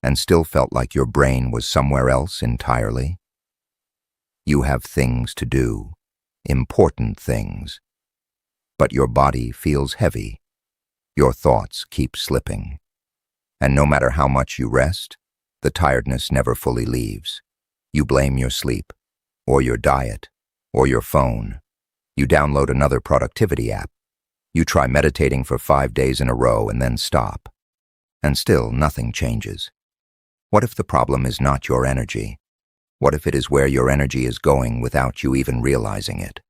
and still felt like your brain was somewhere else entirely? You have things to do, important things, but your body feels heavy. Your thoughts keep slipping. And no matter how much you rest, the tiredness never fully leaves. You blame your sleep, or your diet, or your phone. You download another productivity app. You try meditating for 5 days in a row and then stop. And still nothing changes. What if the problem is not your energy? What if it is where your energy is going without you even realizing it?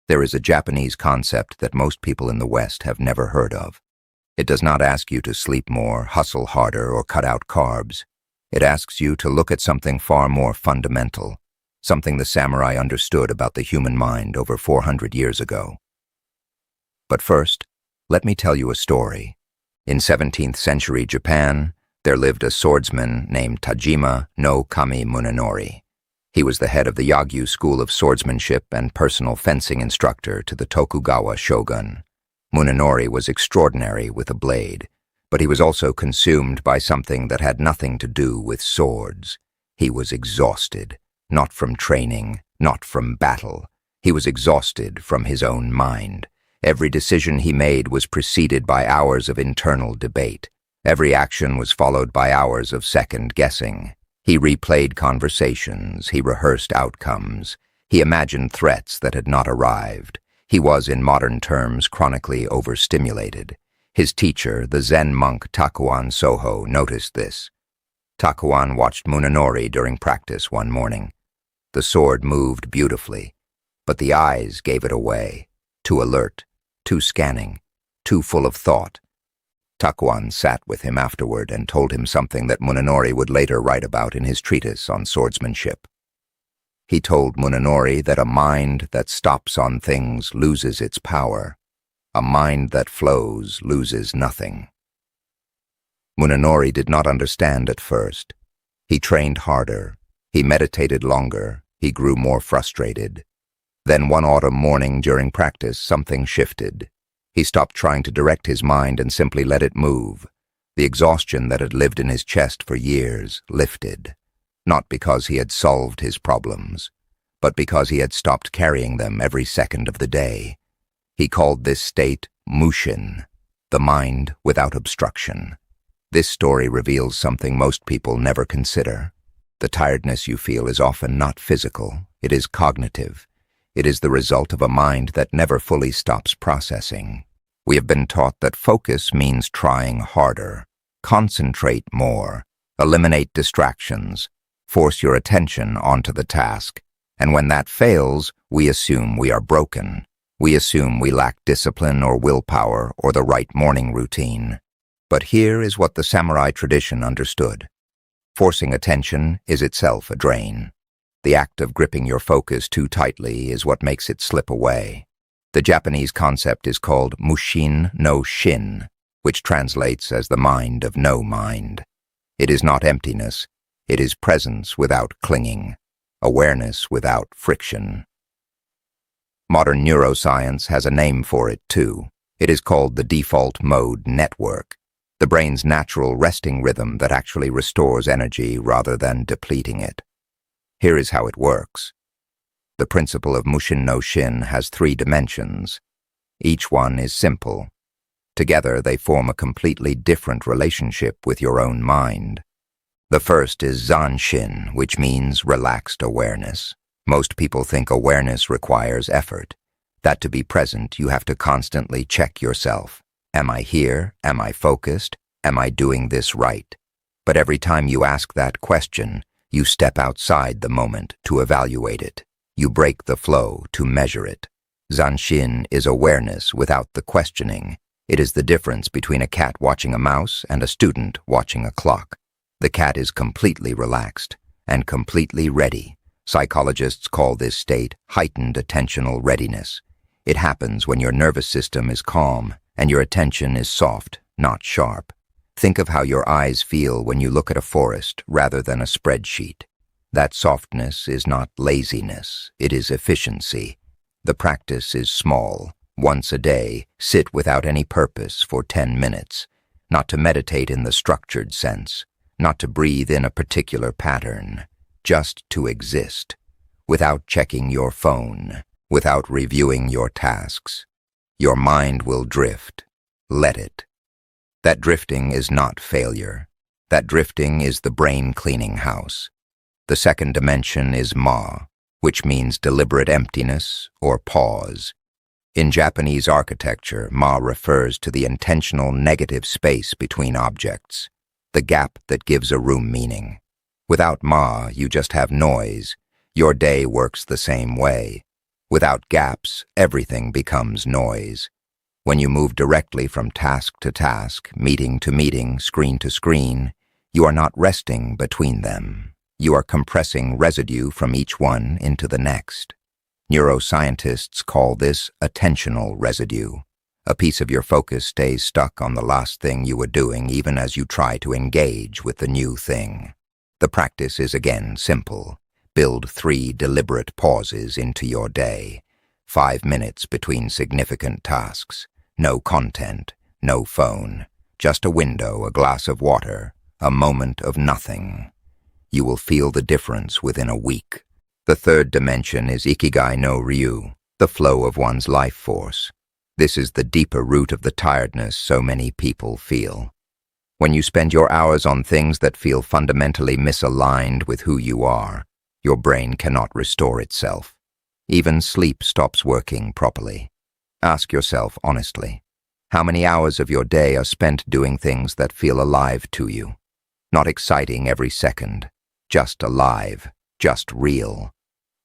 There is a Japanese concept that most people in the West have never heard of. It does not ask you to sleep more, hustle harder, or cut out carbs. It asks you to look at something far more fundamental, something the samurai understood about the human mind over 400 years ago. But first, let me tell you a story. In 17th century Japan, there lived a swordsman named Tajima no Kami Munenori. He was the head of the Yagyu school of swordsmanship and personal fencing instructor to the Tokugawa shogun. Munenori was extraordinary with a blade, but he was also consumed by something that had nothing to do with swords. He was exhausted, not from training, not from battle. He was exhausted from his own mind. Every decision he made was preceded by hours of internal debate. Every action was followed by hours of second-guessing. He replayed conversations, he rehearsed outcomes, he imagined threats that had not arrived. He was, in modern terms, chronically overstimulated. His teacher, the Zen monk Takuan Soho, noticed this. Takuan watched Munenori during practice one morning. The sword moved beautifully, but the eyes gave it away. Too alert, too scanning, too full of thought. Takuan sat with him afterward and told him something that Munenori would later write about in his treatise on swordsmanship. He told Munenori that a mind that stops on things loses its power. A mind that flows loses nothing. Munenori did not understand at first. He trained harder. He meditated longer. He grew more frustrated. Then one autumn morning during practice, something shifted. He stopped trying to direct his mind and simply let it move. The exhaustion that had lived in his chest for years lifted. Not because he had solved his problems, but because he had stopped carrying them every second of the day. He called this state Mushin, the mind without obstruction. This story reveals something most people never consider. The tiredness you feel is often not physical, it is cognitive. It is the result of a mind that never fully stops processing. We have been taught that focus means trying harder, concentrate more, eliminate distractions, force your attention onto the task. And when that fails, we assume we are broken. We assume we lack discipline or willpower or the right morning routine. But here is what the samurai tradition understood. Forcing attention is itself a drain. The act of gripping your focus too tightly is what makes it slip away. The Japanese concept is called Mushin no shin, which translates as the mind of no mind. It is not emptiness. It is presence without clinging, awareness without friction. Modern neuroscience has a name for it too. It is called the default mode network, the brain's natural resting rhythm that actually restores energy rather than depleting it. Here is how it works. The principle of Mushin no shin has 3 dimensions. Each one is simple. Together they form a completely different relationship with your own mind. The first is Zanshin, which means relaxed awareness. Most people think awareness requires effort. That to be present, you have to constantly check yourself. Am I here? Am I focused? Am I doing this right? But every time you ask that question, you step outside the moment to evaluate it. You break the flow to measure it. Zanshin is awareness without the questioning. It is the difference between a cat watching a mouse and a student watching a clock. The cat is completely relaxed and completely ready. Psychologists call this state heightened attentional readiness. It happens when your nervous system is calm and your attention is soft, not sharp. Think of how your eyes feel when you look at a forest rather than a spreadsheet. That softness is not laziness, it is efficiency. The practice is small. Once a day, sit without any purpose for 10 minutes, not to meditate in the structured sense, not to breathe in a particular pattern, just to exist, without checking your phone, without reviewing your tasks. Your mind will drift. Let it. That drifting is not failure. That drifting is the brain cleaning house. The second dimension is ma, which means deliberate emptiness or pause. In Japanese architecture, ma refers to the intentional negative space between objects, the gap that gives a room meaning. Without ma, you just have noise. Your day works the same way. Without gaps, everything becomes noise. When you move directly from task to task, meeting to meeting, screen to screen, you are not resting between them. You are compressing residue from each one into the next. Neuroscientists call this attentional residue. A piece of your focus stays stuck on the last thing you were doing even as you try to engage with the new thing. The practice is again simple. Build 3 deliberate pauses into your day. 5 minutes between significant tasks. No content, no phone. Just a window, a glass of water, a moment of nothing. You will feel the difference within a week. The third dimension is Ikigai no Ryu, the flow of one's life force. This is the deeper root of the tiredness so many people feel. When you spend your hours on things that feel fundamentally misaligned with who you are, your brain cannot restore itself. Even sleep stops working properly. Ask yourself honestly, how many hours of your day are spent doing things that feel alive to you? Not exciting every second, just alive, just real.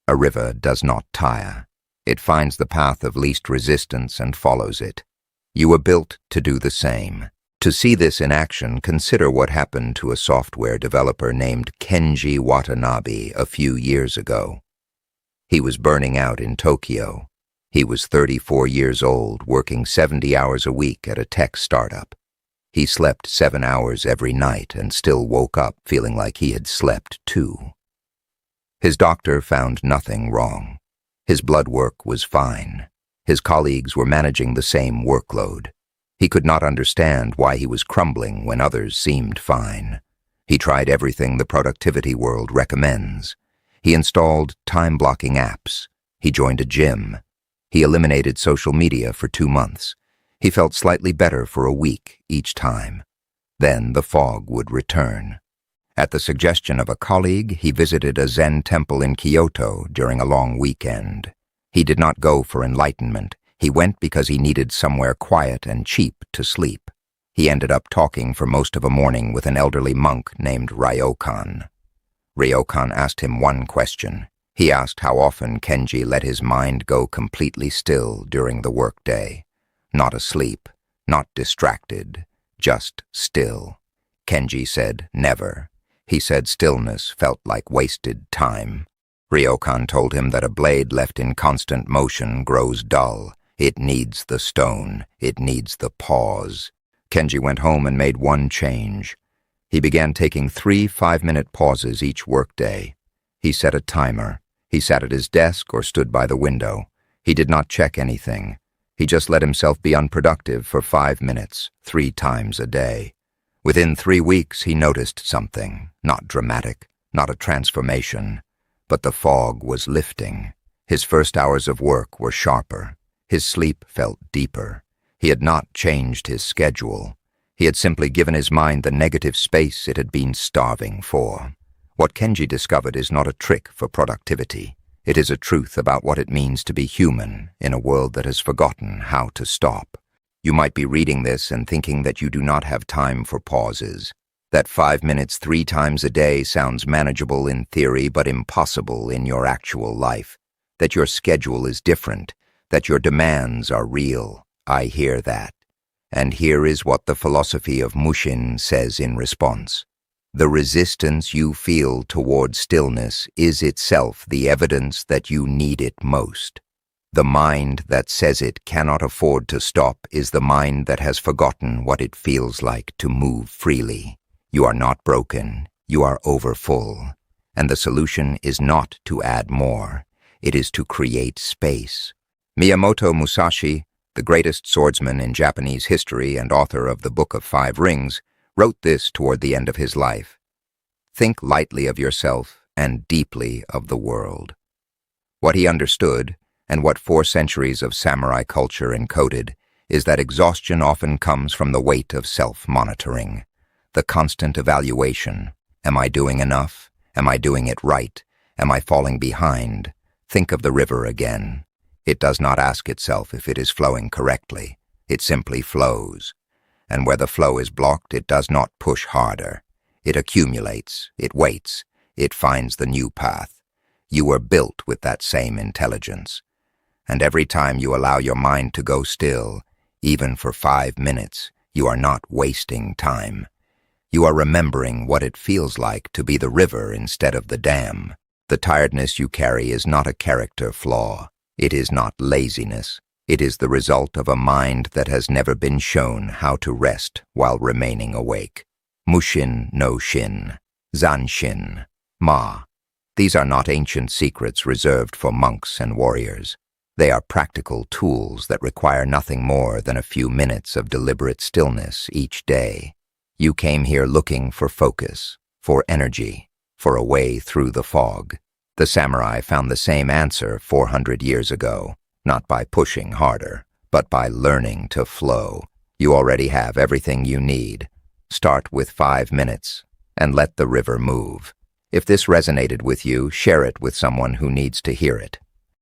A river does not tire. It finds the path of least resistance and follows it. You were built to do the same. To see this in action, consider what happened to a software developer named Kenji Watanabe a few years ago. He was burning out in Tokyo. He was 34 years old, working 70 hours a week at a tech startup. He slept 7 hours every night and still woke up feeling like he had slept 2. His doctor found nothing wrong. His blood work was fine. His colleagues were managing the same workload. He could not understand why he was crumbling when others seemed fine. He tried everything the productivity world recommends. He installed time-blocking apps. He joined a gym. He eliminated social media for 2 months. He felt slightly better for a week each time. Then the fog would return. At the suggestion of a colleague, he visited a Zen temple in Kyoto during a long weekend. He did not go for enlightenment. He went because he needed somewhere quiet and cheap to sleep. He ended up talking for most of a morning with an elderly monk named Ryokan. Ryokan asked him one question. He asked how often Kenji let his mind go completely still during the workday. Not asleep, not distracted, just still. Kenji said never. He said stillness felt like wasted time. Ryokan told him that a blade left in constant motion grows dull. It needs the stone. It needs the pause. Kenji went home and made one change. He began taking 3 5-minute pauses each workday. He set a timer. He sat at his desk or stood by the window. He did not check anything. He just let himself be unproductive for 5 minutes, 3 times a day. Within 3 weeks, he noticed something, not dramatic, not a transformation, but the fog was lifting. His first hours of work were sharper. His sleep felt deeper. He had not changed his schedule. He had simply given his mind the negative space it had been starving for. What Kenji discovered is not a trick for productivity. It is a truth about what it means to be human in a world that has forgotten how to stop. You might be reading this and thinking that you do not have time for pauses. That 5 minutes 3 times a day sounds manageable in theory but impossible in your actual life. That your schedule is different. That your demands are real. I hear that. And here is what the philosophy of Mushin says in response. The resistance you feel toward stillness is itself the evidence that you need it most. The mind that says it cannot afford to stop is the mind that has forgotten what it feels like to move freely. You are not broken, you are overfull. And the solution is not to add more, it is to create space. Miyamoto Musashi, the greatest swordsman in Japanese history and author of the Book of 5 Rings, wrote this toward the end of his life. Think lightly of yourself and deeply of the world. What he understood, and what 4 centuries of samurai culture encoded, is that exhaustion often comes from the weight of self-monitoring, the constant evaluation. Am I doing enough? Am I doing it right? Am I falling behind? Think of the river again. It does not ask itself if it is flowing correctly. It simply flows. And where the flow is blocked, it does not push harder. It accumulates, it waits, it finds the new path. You were built with that same intelligence. And every time you allow your mind to go still, even for 5 minutes, you are not wasting time. You are remembering what it feels like to be the river instead of the dam. The tiredness you carry is not a character flaw. It is not laziness. It is the result of a mind that has never been shown how to rest while remaining awake. Mushin no shin, Zanshin, ma. These are not ancient secrets reserved for monks and warriors. They are practical tools that require nothing more than a few minutes of deliberate stillness each day. You came here looking for focus, for energy, for a way through the fog. The samurai found the same answer 400 years ago, not by pushing harder, but by learning to flow. You already have everything you need. Start with 5 minutes and let the river move. If this resonated with you, share it with someone who needs to hear it.